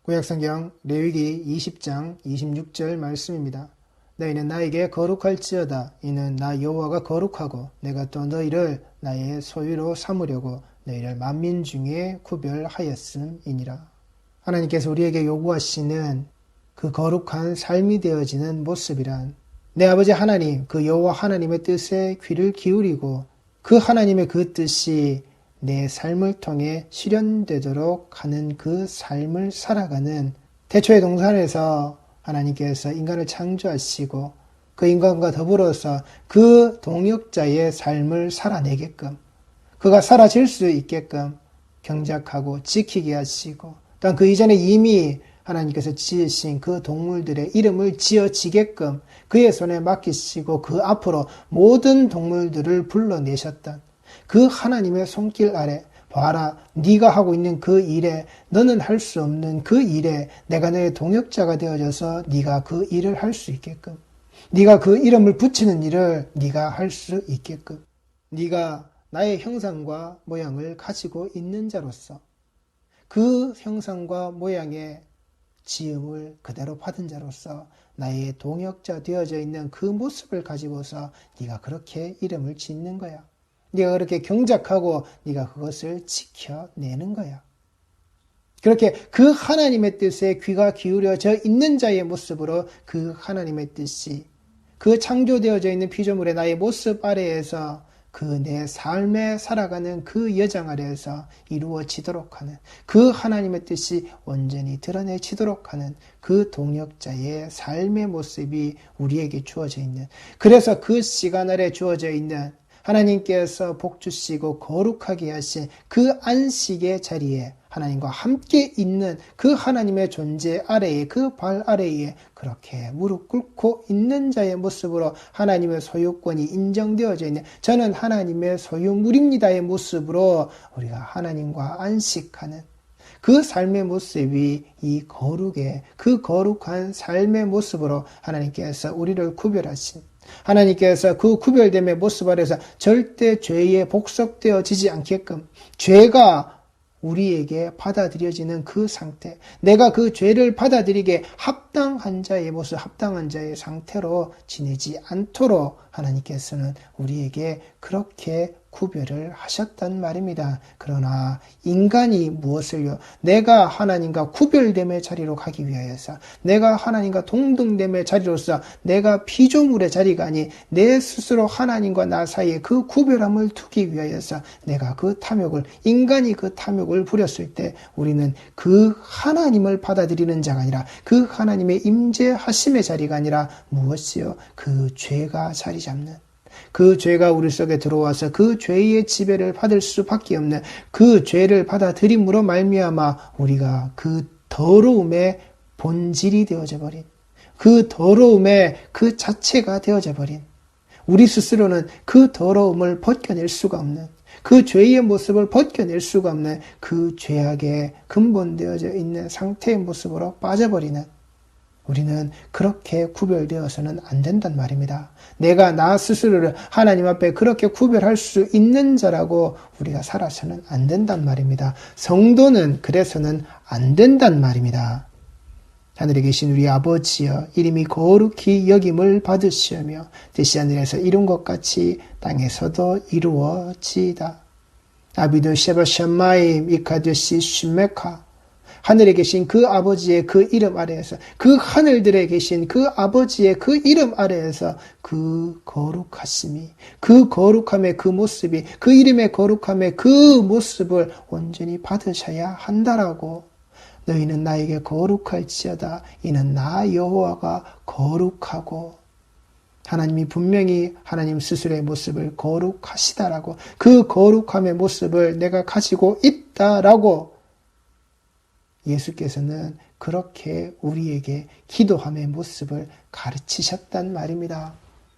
구약성경 레위기 20장 26절 말씀입니다. 너희는 나에게 거룩할지어다. 이는 나 여호와가 거룩하고 내가 또 너희를 나의 소유로 삼으려고 너희를 만민 중에 구별하였음이니라. 하나님께서 우리에게 요구하시는 그 거룩한 삶이 되어지는 모습이란 내 아버지 하나님, 그 여호와 하나님의 뜻에 귀를 기울이고 그 하나님의 그 뜻이 내 삶을 통해 실현되도록 하는 그 삶을 살아가는 태초의 동산에서 하나님께서 인간을 창조하시고 그 인간과 더불어서 그 동역자의 삶을 살아내게끔 그가 사라질 수 있게끔 경작하고 지키게 하시고 또한 그 이전에 이미 하나님께서 지으신 그 동물들의 이름을 지어지게끔 그의 손에 맡기시고 그 앞으로 모든 동물들을 불러내셨던 그 하나님의 손길 아래 봐라, 네가 하고 있는 그 일에 너는 할 수 없는 그 일에 내가 너의 동역자가 되어져서 네가 그 일을 할 수 있게끔 네가 그 이름을 붙이는 일을 네가 할 수 있게끔 네가 나의 형상과 모양을 가지고 있는 자로서 그 형상과 모양의 지음을 그대로 받은 자로서 나의 동역자 되어져 있는 그 모습을 가지고서 네가 그렇게 이름을 짓는 거야. 네가 그렇게 경작하고 네가 그것을 지켜내는 거야. 그렇게 그 하나님의 뜻에 귀가 기울여져 있는 자의 모습으로 그 하나님의 뜻이 그 창조되어져 있는 피조물의 나의 모습 아래에서 그 내 삶에 살아가는 그 여정 아래에서 이루어지도록 하는 그 하나님의 뜻이 온전히 드러내지도록 하는 그 동역자의 삶의 모습이 우리에게 주어져 있는 그래서 그 시간 아래 주어져 있는 하나님께서 복 주시고 거룩하게 하신 그 안식의 자리에 하나님과 함께 있는 그 하나님의 존재 아래에 그 발 아래에 그렇게 무릎 꿇고 있는 자의 모습으로 하나님의 소유권이 인정되어져 있는 저는 하나님의 소유물입니다의 모습으로 우리가 하나님과 안식하는 그 삶의 모습이 이 거룩의 그 거룩한 삶의 모습으로 하나님께서 우리를 구별하신 하나님께서 그 구별됨의 모습 아래서 절대 죄에 복속되어지지 않게끔 죄가 우리에게 받아들여지는 그 상태 내가 그 죄를 받아들이게 합당한 자의 모습 합당한 자의 상태로 지내지 않도록 하나님께서는 우리에게 그렇게 구별을 하셨단 말입니다. 그러나 인간이 무엇을요? 내가 하나님과 구별됨의 자리로 가기 위하여서 내가 하나님과 동등됨의 자리로서 내가 피조물의 자리가 아닌 내 스스로 하나님과 나 사이에 그 구별함을 두기 위하여서 내가 그 탐욕을 인간이 그 탐욕을 부렸을 때 우리는 그 하나님을 받아들이는 자가 아니라 그 하나님의 임재하심의 자리가 아니라 무엇이요? 그 죄가 자리 잡는 그 죄가 우리 속에 들어와서 그 죄의 지배를 받을 수밖에 없는 그 죄를 받아들임으로 말미암아 우리가 그 더러움의 본질이 되어져 버린 그 더러움의 그 자체가 되어져 버린 우리 스스로는 그 더러움을 벗겨낼 수가 없는 그 죄의 모습을 벗겨낼 수가 없는 그 죄악에 근본되어져 있는 상태의 모습으로 빠져버리는 우리는 그렇게 구별되어서는 안 된단 말입니다. 내가 나 스스로를 하나님 앞에 그렇게 구별할 수 있는 자라고 우리가 살아서는 안 된단 말입니다. 성도는 그래서는 안 된단 말입니다. 하늘에 계신 우리 아버지여 이름이 거룩히 여김을 받으시오며 뜻이 하늘에서 이룬 것 같이 땅에서도 이루어지이다. 아비도 셰바샤마임 이카드시 슈메카 하늘에 계신 그 아버지의 그 이름 아래에서 그 하늘들에 계신 그 아버지의 그 이름 아래에서 그 거룩하심이 그 거룩함의 그 모습이 그 이름의 거룩함의 그 모습을 온전히 받으셔야 한다라고 너희는 나에게 거룩할지어다 이는 나 여호와가 거룩하고 하나님이 분명히 하나님 스스로의 모습을 거룩하시다라고 그 거룩함의 모습을 내가 가지고 있다라고 예수께서는 그렇게 우리에게 기도함의 모습을 가르치셨단 말입니다.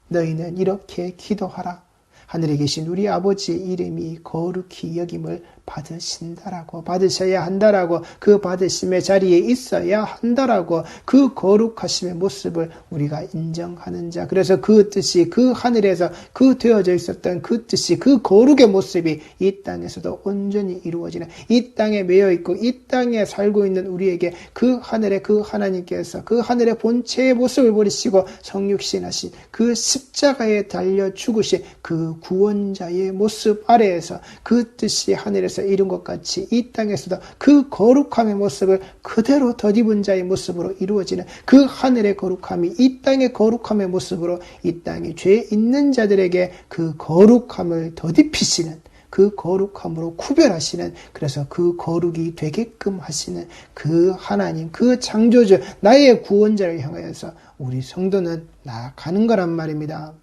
너희는 이렇게 기도하라. 하늘에 계신 우리 아버지의 이름이 거룩히 여김을 받으신다라고, 받으셔야 한다라고, 그 받으심의 자리에 있어야 한다라고, 그 거룩하심의 모습을 우리가 인정하는 자. 그래서 그 뜻이, 그 하늘에서 그 되어져 있었던 그 뜻이, 그 거룩의 모습이 이 땅에서도 온전히 이루어지는, 이 땅에 매여 있고 이 땅에 살고 있는 우리에게 그 하늘의 그 하나님께서 그 하늘의 본체의 모습을 버리시고 성육신하신 그 십자가에 달려 죽으신 그 구원자의 모습 아래에서 그 뜻이 하늘에서 이룬 것 같이 이 땅에서도 그 거룩함의 모습을 그대로 덧입은 자의 모습으로 이루어지는 그 하늘의 거룩함이 이 땅의 거룩함의 모습으로 이 땅에 죄 있는 자들에게 그 거룩함을 덧입히시는, 그 거룩함으로 구별하시는, 그래서 그 거룩이 되게끔 하시는 그 하나님, 그 창조주, 나의 구원자를 향하여서 우리 성도는 나아가는 거란 말입니다.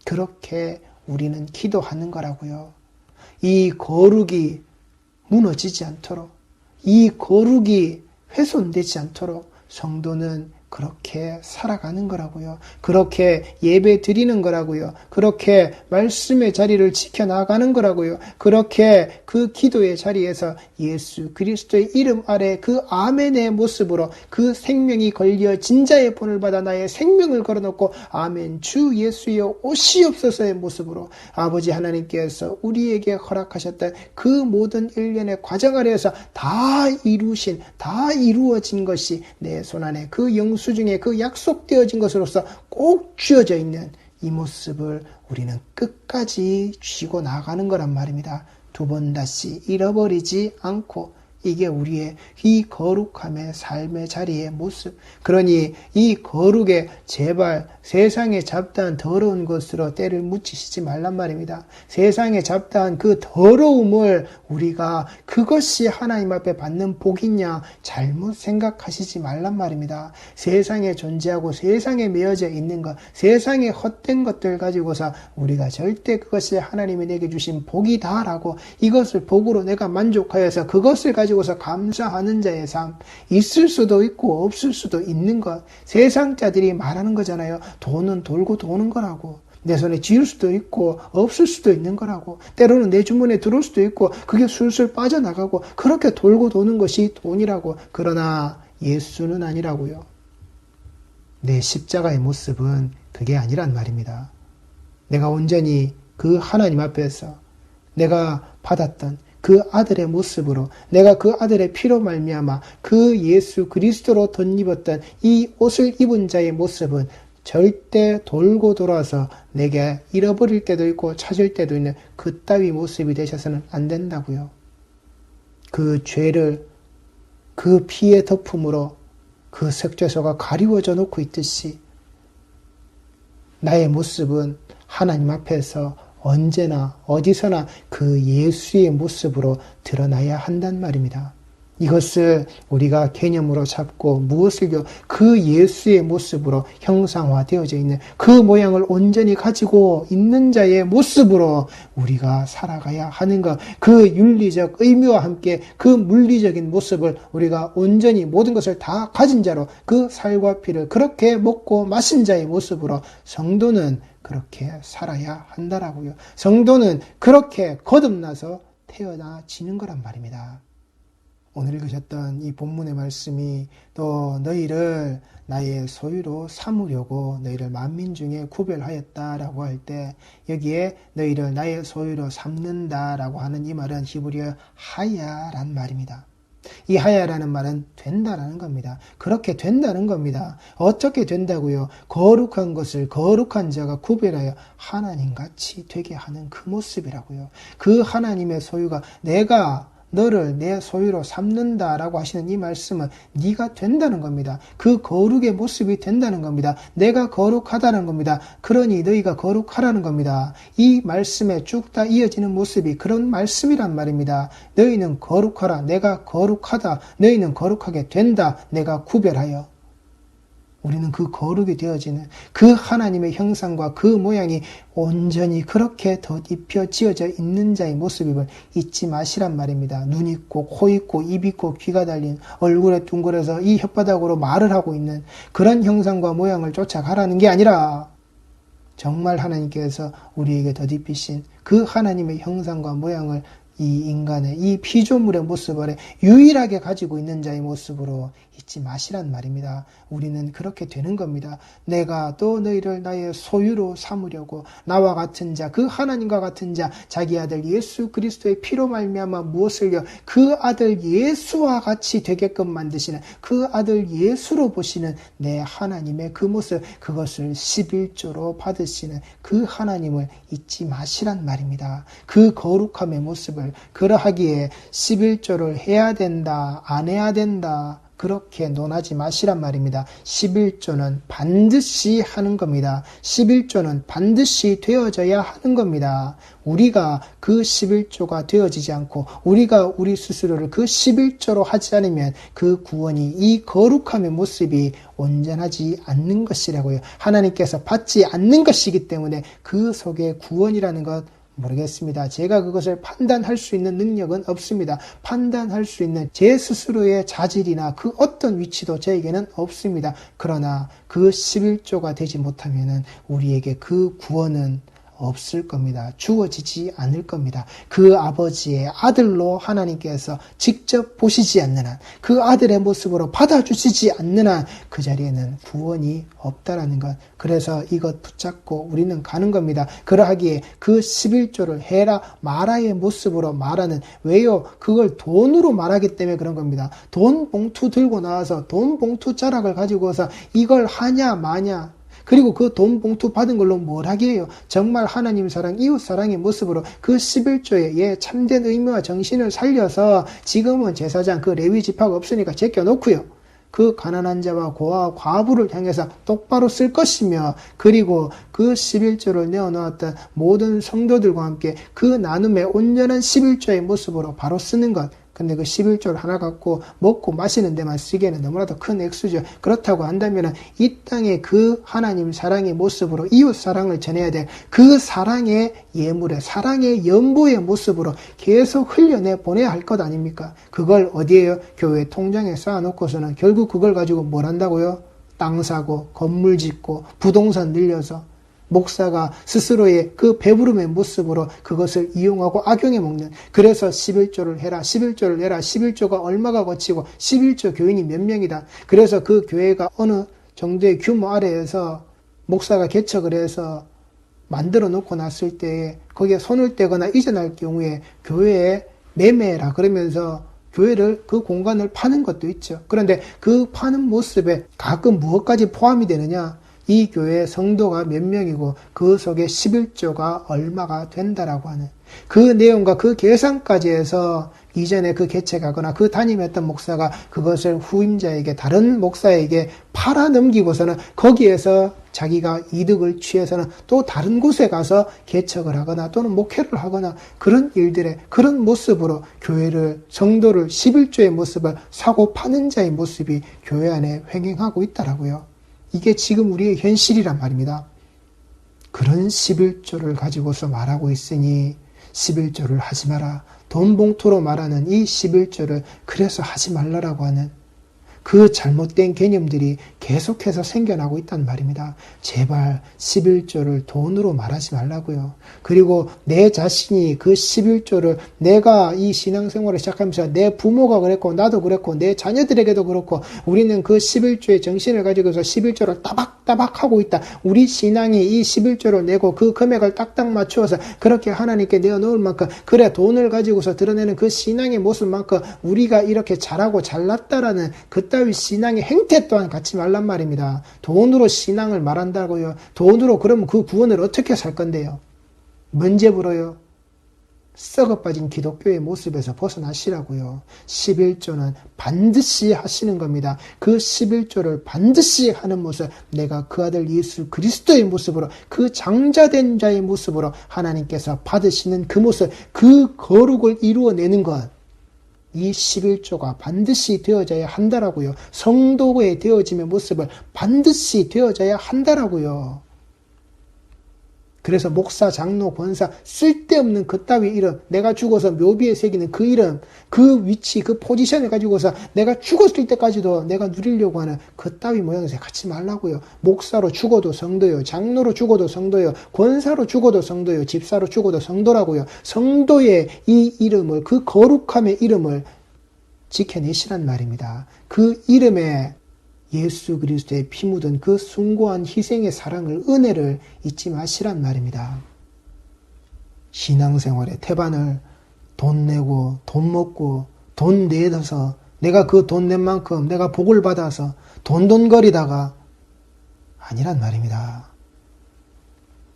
그렇게 우리는 기도하는 거라고요. 이 거룩이 무너지지 않도록, 이 거룩이 훼손되지 않도록 성도는 그렇게 살아가는 거라고요. 그렇게 예배 드리는 거라고요. 그렇게 말씀의 자리를 지켜나가는 거라고요. 그렇게 그 기도의 자리에서 예수 그리스도의 이름 아래 그 아멘의 모습으로 그 생명이 걸려진 자의 본을 받아 나의 생명을 걸어놓고 아멘 주 예수여 오시옵소서의 모습으로 아버지 하나님께서 우리에게 허락하셨던 그 모든 일련의 과정 아래에서 다 이루신, 다 이루어진 것이 내 손안에 그 영수 중에 그 약속되어진 것으로서 꼭 쥐어져 있는 이 모습을 우리는 끝까지 쥐고 나가는 거란 말입니다. 두 번 다시 잃어버리지 않고, 이게 우리의 이 거룩함의 삶의 자리의 모습. 그러니 이 거룩에 제발 세상에 잡다한 더러운 것으로 때를 묻히시지 말란 말입니다. 세상에 잡다한 그 더러움을 우리가 그것이 하나님 앞에 받는 복이냐 잘못 생각하시지 말란 말입니다. 세상에 존재하고 세상에 매여져 있는 것, 세상의 헛된 것들 가지고서 우리가 절대 그것이 하나님이 내게 주신 복이다라고 이것을 복으로 내가 만족하여서 그것을 가지고서 감사하는 자의 삶, 있을 수도 있고 없을 수도 있는 것. 세상 자들이 말하는 거잖아요. 돈은 돌고 도는 거라고. 내 손에 쥐을 수도 있고 없을 수도 있는 거라고. 때로는 내 주머니에 들어올 수도 있고 그게 술술 빠져나가고 그렇게 돌고 도는 것이 돈이라고. 그러나 예수는 아니라고요. 내 십자가의 모습은 그게 아니란 말입니다. 내가 온전히 그 하나님 앞에서 내가 받았던 그 아들의 모습으로, 내가 그 아들의 피로 말미암아 그 예수 그리스도로 덧입었던 이 옷을 입은 자의 모습은 절대 돌고 돌아서 내게 잃어버릴 때도 있고 찾을 때도 있는 그따위 모습이 되셔서는 안 된다고요. 그 죄를 그 피의 덮음으로 그 석죄소가 가리워져 놓고 있듯이 나의 모습은 하나님 앞에서 언제나 어디서나 그 예수의 모습으로 드러나야 한단 말입니다. 이것을 우리가 개념으로 잡고 무엇을요? 그 예수의 모습으로 형상화되어져 있는 그 모양을 온전히 가지고 있는 자의 모습으로 우리가 살아가야 하는 것, 그 윤리적 의미와 함께 그 물리적인 모습을 우리가 온전히 모든 것을 다 가진 자로 그 살과 피를 그렇게 먹고 마신 자의 모습으로 성도는 그렇게 살아야 한다라고요. 성도는 그렇게 거듭나서 태어나지는 거란 말입니다. 오늘 읽으셨던 이 본문의 말씀이 또 너희를 나의 소유로 삼으려고 너희를 만민 중에 구별하였다라고 할 때 여기에 너희를 나의 소유로 삼는다라고 하는 이 말은 히브리어 하야란 말입니다. 이 하야라는 말은 된다라는 겁니다. 그렇게 된다는 겁니다. 어떻게 된다고요? 거룩한 것을 거룩한 자가 구별하여 하나님같이 되게 하는 그 모습이라고요. 그 하나님의 소유가 내가 너를 내 소유로 삼는다라고 하시는 이 말씀은 네가 된다는 겁니다. 그 거룩의 모습이 된다는 겁니다. 내가 거룩하다는 겁니다. 그러니 너희가 거룩하라는 겁니다. 이 말씀에 쭉 다 이어지는 모습이 그런 말씀이란 말입니다. 너희는 거룩하라. 내가 거룩하다. 너희는 거룩하게 된다. 내가 구별하여. 우리는 그 거룩이 되어지는 그 하나님의 형상과 그 모양이 온전히 그렇게 덧입혀 지어져 있는 자의 모습임을 잊지 마시란 말입니다. 눈 있고 코 있고 입 있고 귀가 달린 얼굴에 둥그려서 이 혓바닥으로 말을 하고 있는 그런 형상과 모양을 쫓아가라는 게 아니라 정말 하나님께서 우리에게 덧입히신 그 하나님의 형상과 모양을 이 인간의 이 피조물의 모습을 유일하게 가지고 있는 자의 모습으로 잊지 마시란 말입니다. 우리는 그렇게 되는 겁니다. 내가 또 너희를 나의 소유로 삼으려고 나와 같은 자, 그 하나님과 같은 자, 자기 아들 예수 그리스도의 피로 말미암아 무엇을요? 그 아들 예수와 같이 되게끔 만드시는, 그 아들 예수로 보시는 내 하나님의 그 모습, 그것을 11조로 받으시는 그 하나님을 잊지 마시란 말입니다. 그 거룩함의 모습을, 그러하기에 11조를 해야 된다, 안 해야 된다, 그렇게 논하지 마시란 말입니다. 11조는 반드시 하는 겁니다. 11조는 반드시 되어져야 하는 겁니다. 우리가 그 11조가 되어지지 않고 우리가 우리 스스로를 그 11조로 하지 않으면 그 구원이, 이 거룩함의 모습이 온전하지 않는 것이라고요. 하나님께서 받지 않는 것이기 때문에 그 속에 구원이라는 것 모르겠습니다. 제가 그것을 판단할 수 있는 능력은 없습니다. 판단할 수 있는 제 스스로의 자질이나 그 어떤 위치도 저에게는 없습니다. 그러나 그 11조가 되지 못하면 우리에게 그 구원은 없을 겁니다. 주어지지 않을 겁니다. 그 아버지의 아들로 하나님께서 직접 보시지 않는 한, 그 아들의 모습으로 받아주시지 않는 한 그 자리에는 구원이 없다라는 것. 그래서 이것 붙잡고 우리는 가는 겁니다. 그러하기에 그 11조를 해라 마라의 모습으로 말하는, 왜요? 그걸 돈으로 말하기 때문에 그런 겁니다. 돈 봉투 들고 나와서 돈 봉투 자락을 가지고서 이걸 하냐 마냐, 그리고 그 돈 봉투 받은 걸로 뭘 하게요? 정말 하나님 사랑, 이웃 사랑의 모습으로 그 11조의 참된 의미와 정신을 살려서 지금은 제사장 그 레위 지파가 없으니까 제껴놓고요. 그 가난한 자와 고아와 과부를 향해서 똑바로 쓸 것이며, 그리고 그 11조를 내어놓았던 모든 성도들과 함께 그 나눔의 온전한 11조의 모습으로 바로 쓰는 것. 근데 그 11조를 하나 갖고 먹고 마시는 데만 쓰기에는 너무나도 큰 액수죠. 그렇다고 한다면 이 땅에 그 하나님 사랑의 모습으로 이웃 사랑을 전해야 될 그 사랑의 예물의, 사랑의 연보의 모습으로 계속 흘려내 보내야 할 것 아닙니까? 그걸 어디에요? 교회 통장에 쌓아놓고서는 결국 그걸 가지고 뭘 한다고요? 땅 사고, 건물 짓고, 부동산 늘려서 목사가 스스로의 그 배부름의 모습으로 그것을 이용하고 악용해 먹는, 그래서 11조를 해라, 11조를 해라, 11조가 얼마가 거치고 11조 교인이 몇 명이다. 그래서 그 교회가 어느 정도의 규모 아래에서 목사가 개척을 해서 만들어 놓고 났을 때 거기에 손을 떼거나 이전할 경우에 교회에 매매라 그러면서 교회를, 그 공간을 파는 것도 있죠. 그런데 그 파는 모습에 가끔 무엇까지 포함이 되느냐? 이 교회 성도가 몇 명이고 그 속에 11조가 얼마가 된다라고 하는 그 내용과 그 계산까지 해서 이전에 그 개척하거나 그 담임했던 목사가 그것을 후임자에게, 다른 목사에게 팔아 넘기고서는 거기에서 자기가 이득을 취해서는 또 다른 곳에 가서 개척을 하거나 또는 목회를 하거나 그런 일들의 그런 모습으로 교회를, 성도를 11조의 모습을 사고 파는 자의 모습이 교회 안에 횡행하고 있다라고요. 이게 지금 우리의 현실이란 말입니다. 그런 11조를 가지고서 말하고 있으니 11조를 하지 마라. 돈 봉투로 말하는 이 11조를 그래서 하지 말라라고 하는 그 잘못된 개념들이 계속해서 생겨나고 있단 말입니다. 제발 11조를 돈으로 말하지 말라고요. 그리고 내 자신이 그 11조를, 내가 이 신앙생활을 시작하면서 내 부모가 그랬고 나도 그랬고 내 자녀들에게도 그렇고 우리는 그 11조의 정신을 가지고서 11조를 따박따박 하고 있다. 우리 신앙이 이 11조를 내고 그 금액을 딱딱 맞추어서 그렇게 하나님께 내어놓을 만큼, 그래 돈을 가지고서 드러내는 그 신앙의 모습만큼 우리가 이렇게 잘하고 잘났다라는 그따위 신앙의 행태 또한 갖지 말란 말입니다. 돈으로 신앙을 말한다고요. 돈으로 그러면 그 구원을 어떻게 살 건데요? 문제부로요. 썩어빠진 기독교의 모습에서 벗어나시라고요. 11조는 반드시 하시는 겁니다. 그 11조를 반드시 하는 모습, 내가 그 아들 예수 그리스도의 모습으로, 그 장자된 자의 모습으로 하나님께서 받으시는 그 모습, 그 거룩을 이루어내는 것, 이 11조가 반드시 되어져야 한다라고요. 성도의 되어짐의 모습을 반드시 되어져야 한다라고요. 그래서 목사, 장로, 권사 쓸데없는 그따위 이름, 내가 죽어서 묘비에 새기는 그 이름, 그 위치, 그 포지션을 가지고서 내가 죽었을 때까지도 내가 누리려고 하는 그따위 모양새 갖지 말라고요. 목사로 죽어도 성도요, 장로로 죽어도 성도요, 권사로 죽어도 성도요, 집사로 죽어도 성도라고요. 성도의 이 이름을, 그 거룩함의 이름을 지켜내시란 말입니다. 그 이름에 예수 그리스도의 피 묻은 그 숭고한 희생의 사랑을, 은혜를 잊지 마시란 말입니다. 신앙생활의 태반을 돈 내고 돈 먹고 돈 내서 내가 그 돈 낸 만큼 내가 복을 받아서 돈돈거리다가 아니란 말입니다.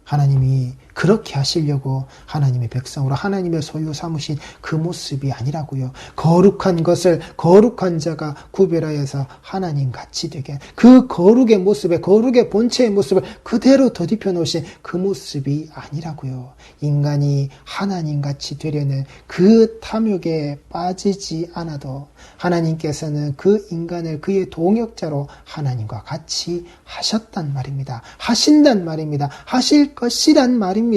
하나님이 그렇게 하시려고 하나님의 백성으로 하나님의 소유 삼으신 그 모습이 아니라고요. 거룩한 것을 거룩한 자가 구별하여서 하나님 같이 되게, 그 거룩의 모습에, 거룩의 본체의 모습을 그대로 더딥혀 놓으신 그 모습이 아니라고요. 인간이 하나님 같이 되려는 그 탐욕에 빠지지 않아도 하나님께서는 그 인간을 그의 동역자로 하나님과 같이 하셨단 말입니다. 하신단 말입니다. 하실 것이란 말입니다.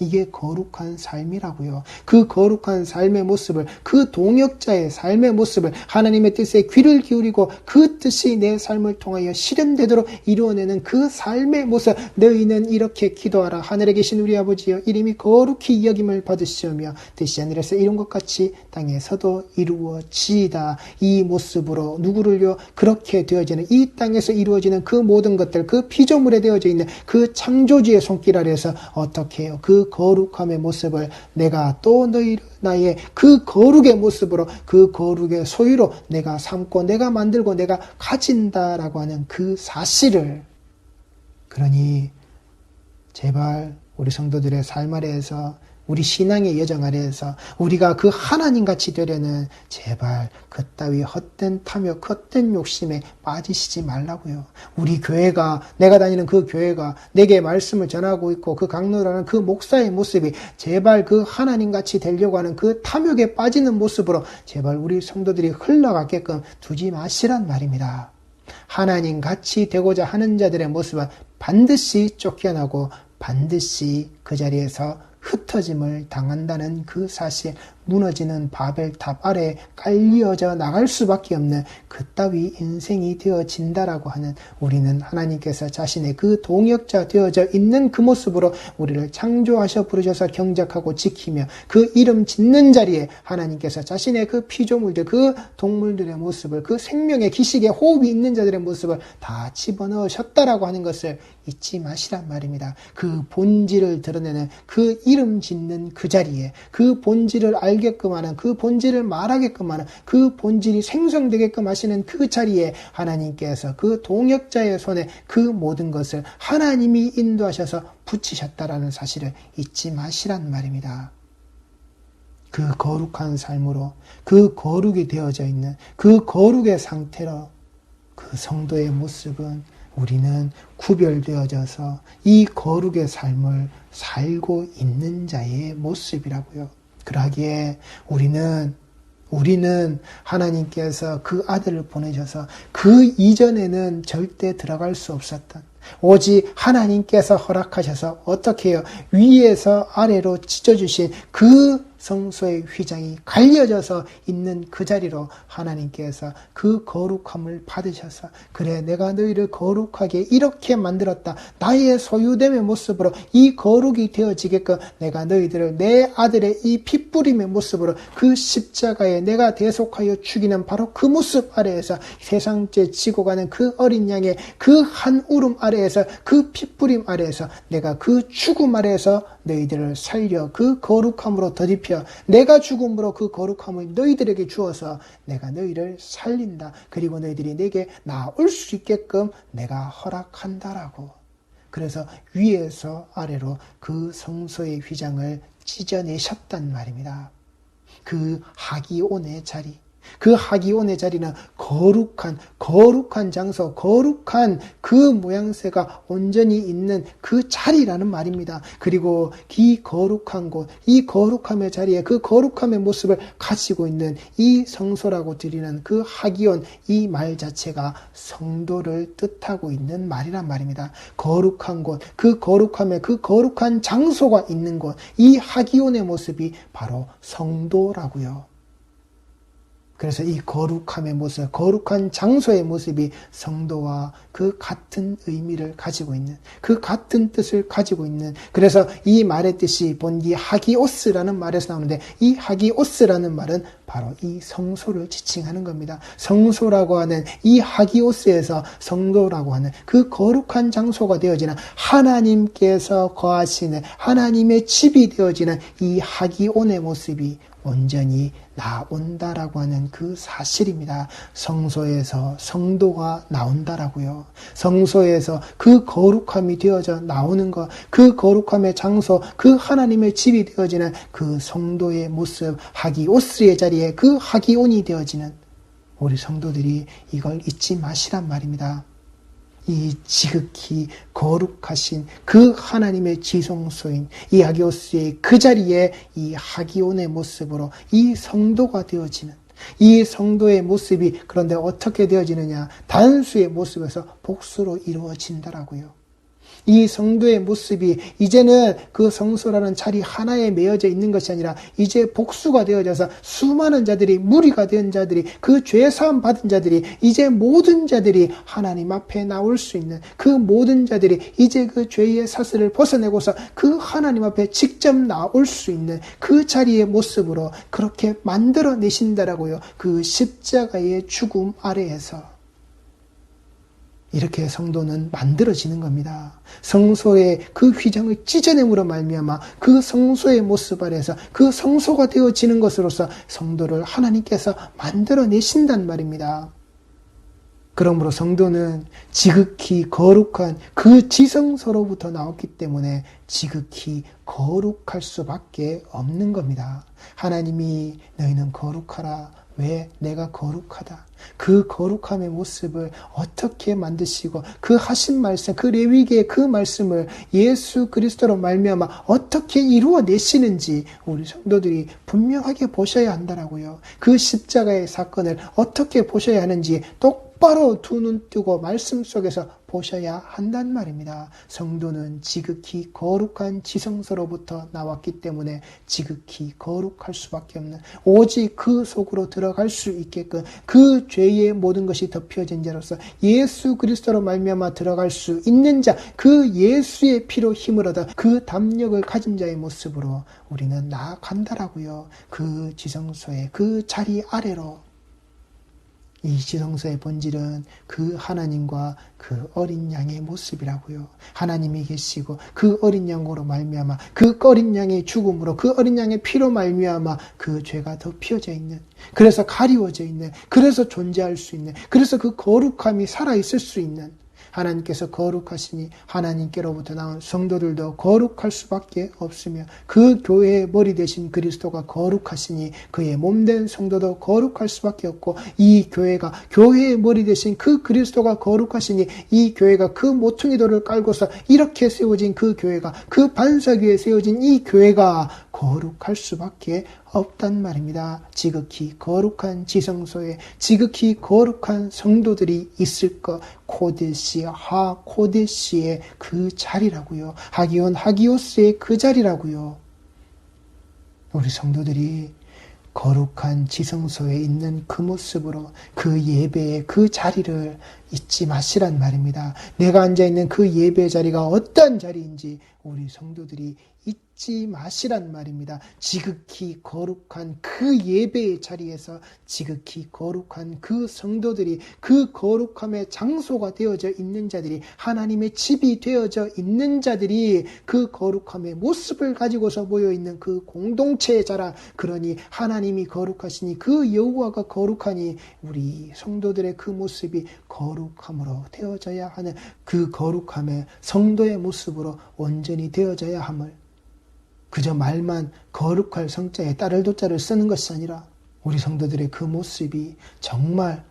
이게 거룩한 삶이라고요. 그 거룩한 삶의 모습을, 그 동역자의 삶의 모습을 하나님의 뜻에 귀를 기울이고 그 뜻이 내 삶을 통하여 실현되도록 이루어내는 그 삶의 모습. 너희는 이렇게 기도하라. 하늘에 계신 우리 아버지여, 이름이 거룩히 여김을 받으시오며 뜻이 하늘에서 이룬 것 같이 땅에서도 이루어지이다. 이 모습으로 누구를요? 그렇게 되어지는, 이 땅에서 이루어지는 그 모든 것들, 그 피조물에 되어져 있는 그 창조주의 손길 아래에서 어떻게 해요? 그 거룩함의 모습을 내가 또 나의 그 거룩의 모습으로, 그 거룩의 소유로 내가 삼고 내가 만들고 내가 가진다라고 하는 그 사실을, 그러니 제발 우리 성도들의 삶 아래에서, 우리 신앙의 여정 아래에서 우리가 그 하나님같이 되려는 제발 그따위 헛된 탐욕, 헛된 욕심에 빠지시지 말라고요. 우리 교회가, 내가 다니는 그 교회가 내게 말씀을 전하고 있고 그 강로라는 그 목사의 모습이 제발 그 하나님같이 되려고 하는 그 탐욕에 빠지는 모습으로 제발 우리 성도들이 흘러가게끔 두지 마시란 말입니다. 하나님같이 되고자 하는 자들의 모습은 반드시 쫓겨나고 반드시 그 자리에서 흩어짐을 당한다는 그 사실, 무너지는 바벨탑 아래 깔려져 나갈 수밖에 없는 그따위 인생이 되어진다라고 하는, 우리는 하나님께서 자신의 그 동역자 되어져 있는 그 모습으로 우리를 창조하셔 부르셔서 경작하고 지키며 그 이름 짓는 자리에 하나님께서 자신의 그 피조물들, 그 동물들의 모습을, 그 생명의 기식의 호흡이 있는 자들의 모습을 다 집어넣으셨다라고 하는 것을 잊지 마시란 말입니다. 그 본질을 드러내는, 그 이름 짓는 그 자리에, 그 본질을 알게끔 하는, 그 본질을 말하게끔 하는, 그 본질이 생성되게끔 하시는 그 자리에 하나님께서 그 동역자의 손에 그 모든 것을 하나님이 인도하셔서 붙이셨다라는 사실을 잊지 마시란 말입니다. 그 거룩한 삶으로, 그 거룩이 되어져 있는 그 거룩의 상태로 그 성도의 모습은, 우리는 구별되어져서 이 거룩의 삶을 살고 있는 자의 모습이라고요. 그러기에 우리는 하나님께서 그 아들을 보내셔서 그 이전에는 절대 들어갈 수 없었던, 오직 하나님께서 허락하셔서 어떻게 해요? 위에서 아래로 찢어주신 그 성소의 휘장이 갈려져서 있는 그 자리로 하나님께서 그 거룩함을 받으셔서, 그래 내가 너희를 거룩하게 이렇게 만들었다, 나의 소유됨의 모습으로 이 거룩이 되어지게끔 내가 너희들을 내 아들의 이 핏부림의 모습으로 그 십자가에 내가 대속하여 죽이는 바로 그 모습 아래에서, 세상죄 지고 가는 그 어린 양의 그 한 울음 아래에서, 그 핏부림 아래에서 내가 그 죽음 아래에서 너희들을 살려 그 거룩함으로 더딥혀 내가 죽음으로 그 거룩함을 너희들에게 주어서 내가 너희를 살린다. 그리고 너희들이 내게 나올 수 있게끔 내가 허락한다라고. 그래서 위에서 아래로 그 성소의 휘장을 찢어내셨단 말입니다. 그 하기온의 자리, 그 하기온의 자리는 거룩한 장소, 거룩한 그 모양새가 온전히 있는 그 자리라는 말입니다. 그리고 이 거룩한 곳, 이 거룩함의 자리에 그 거룩함의 모습을 가지고 있는 이 성소라고 드리는 그 하기온, 이 말 자체가 성도를 뜻하고 있는 말이란 말입니다. 거룩한 곳, 그 거룩함에 그 거룩한 장소가 있는 곳, 이 하기온의 모습이 바로 성도라고요. 그래서 이 거룩함의 모습, 거룩한 장소의 모습이 성도와 그 같은 의미를 가지고 있는, 그 같은 뜻을 가지고 있는, 그래서 이 말의 뜻이 본디 하기오스라는 말에서 나오는데, 이 하기오스라는 말은 바로 이 성소를 지칭하는 겁니다. 성소라고 하는 이 하기오스에서 성도라고 하는 그 거룩한 장소가 되어지는, 하나님께서 거하시는, 하나님의 집이 되어지는 이 하기온의 모습이 온전히 나온다라고 하는 그 사실입니다. 성소에서 성도가 나온다라고요. 성소에서 그 거룩함이 되어져 나오는 것, 그 거룩함의 장소, 그 하나님의 집이 되어지는 그 성도의 모습, 하기오스의 자리에 그 하기온이 되어지는, 우리 성도들이 이걸 잊지 마시란 말입니다. 이 지극히 거룩하신 그 하나님의 지성소인 이 하기오스의 그 자리에 이 하기온의 모습으로 이 성도가 되어지는, 이 성도의 모습이 그런데 어떻게 되어지느냐, 단수의 모습에서 복수로 이루어진다라고요. 이 성도의 모습이 이제는 그 성소라는 자리 하나에 매여져 있는 것이 아니라 이제 복수가 되어져서 수많은 자들이, 무리가 된 자들이, 그 죄사함 받은 자들이, 이제 모든 자들이 하나님 앞에 나올 수 있는, 그 모든 자들이 이제 그 죄의 사슬을 벗어내고서 그 하나님 앞에 직접 나올 수 있는 그 자리의 모습으로 그렇게 만들어내신다라고요. 그 십자가의 죽음 아래에서 이렇게 성도는 만들어지는 겁니다. 성소의 그 휘장을 찢어냄으로 말미암아 그 성소의 모습 아래에서 그 성소가 되어지는 것으로서 성도를 하나님께서 만들어내신단 말입니다. 그러므로 성도는 지극히 거룩한 그 지성소로부터 나왔기 때문에 지극히 거룩할 수밖에 없는 겁니다. 하나님이 너희는 거룩하라. 왜? 내가 거룩하다. 그 거룩함의 모습을 어떻게 만드시고 그 하신 말씀, 그 레위기의 그 말씀을 예수 그리스도로 말미암아 어떻게 이루어내시는지 우리 성도들이 분명하게 보셔야 한다라고요. 그 십자가의 사건을 어떻게 보셔야 하는지 똑바로 두 눈 뜨고 말씀 속에서 보셔야 한단 말입니다. 성도는 지극히 거룩한 지성소로부터 나왔기 때문에 지극히 거룩할 수밖에 없는, 오직 그 속으로 들어갈 수 있게끔 그 죄의 모든 것이 덮여진 자로서 예수 그리스도로 말미암아 들어갈 수 있는 자, 그 예수의 피로 힘을 얻어 그 담력을 가진 자의 모습으로 우리는 나아간다라고요. 그 지성소의 그 자리 아래로. 이 지성소의 본질은 그 하나님과 그 어린 양의 모습이라고요. 하나님이 계시고 그 어린 양으로 말미암아 그 어린 양의 죽음으로 그 어린 양의 피로 말미암아 그 죄가 덮여져 있는, 그래서 가리워져 있는, 그래서 존재할 수 있는, 그래서 그 거룩함이 살아있을 수 있는, 하나님께서 거룩하시니 하나님께로부터 나온 성도들도 거룩할 수밖에 없으며 그 교회의 머리 되신 그리스도가 거룩하시니 그의 몸된 성도도 거룩할 수밖에 없고, 이 교회가, 교회의 머리 되신 그 그리스도가 거룩하시니 이 교회가 그 모퉁이 돌을 깔고서 이렇게 세워진 그 교회가, 그 반석 위에 세워진 이 교회가 거룩할 수밖에 없단 말입니다. 지극히 거룩한 지성소에 지극히 거룩한 성도들이 있을 것, 코데시 하코데시의 그 자리라고요. 하기온 하기오스의 그 자리라고요. 우리 성도들이 거룩한 지성소에 있는 그 모습으로 그 예배의 그 자리를 잊지 마시란 말입니다. 내가 앉아있는 그 예배 자리가 어떤 자리인지 우리 성도들이 잊지 마시란 말입니다. 지극히 거룩한 그 예배의 자리에서 지극히 거룩한 그 성도들이, 그 거룩함의 장소가 되어져 있는 자들이, 하나님의 집이 되어져 있는 자들이 그 거룩함의 모습을 가지고서 모여있는 그 공동체의 자라. 그러니 하나님이 거룩하시니 그 여호와가 거룩하니 우리 성도들의 그 모습이 거룩함으로 되어져야 하는, 그 거룩함의 성도의 모습으로 온전히 되어져야 함을, 그저 말만 거룩할 성자에 따를 도자를 쓰는 것이 아니라 우리 성도들의 그 모습이 정말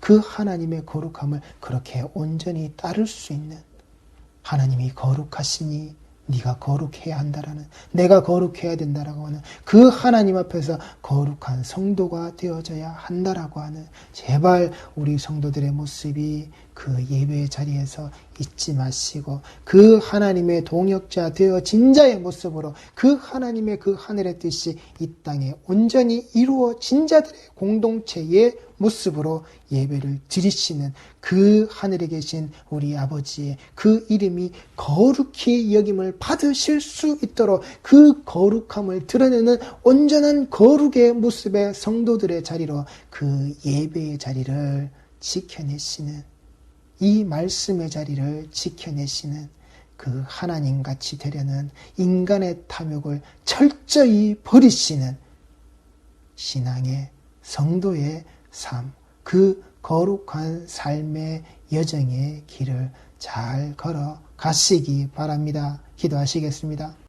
그 하나님의 거룩함을 그렇게 온전히 따를 수 있는, 하나님이 거룩하시니 네가 거룩해야 한다라는, 내가 거룩해야 된다라고 하는 그 하나님 앞에서 거룩한 성도가 되어져야 한다라고 하는, 제발 우리 성도들의 모습이 그 예배의 자리에서 잊지 마시고 그 하나님의 동역자 되어진 자의 모습으로 그 하나님의 그 하늘의 뜻이 이 땅에 온전히 이루어진 자들의 공동체의 모습으로 예배를 드리시는 그 하늘에 계신 우리 아버지의 그 이름이 거룩히 여김을 받으실 수 있도록 그 거룩함을 드러내는 온전한 거룩의 모습의 성도들의 자리로 그 예배의 자리를 지켜내시는, 이 말씀의 자리를 지켜내시는 그 하나님같이 되려는 인간의 탐욕을 철저히 버리시는 신앙의 성도의 삶, 그 거룩한 삶의 여정의 길을 잘 걸어 가시기 바랍니다. 기도하시겠습니다.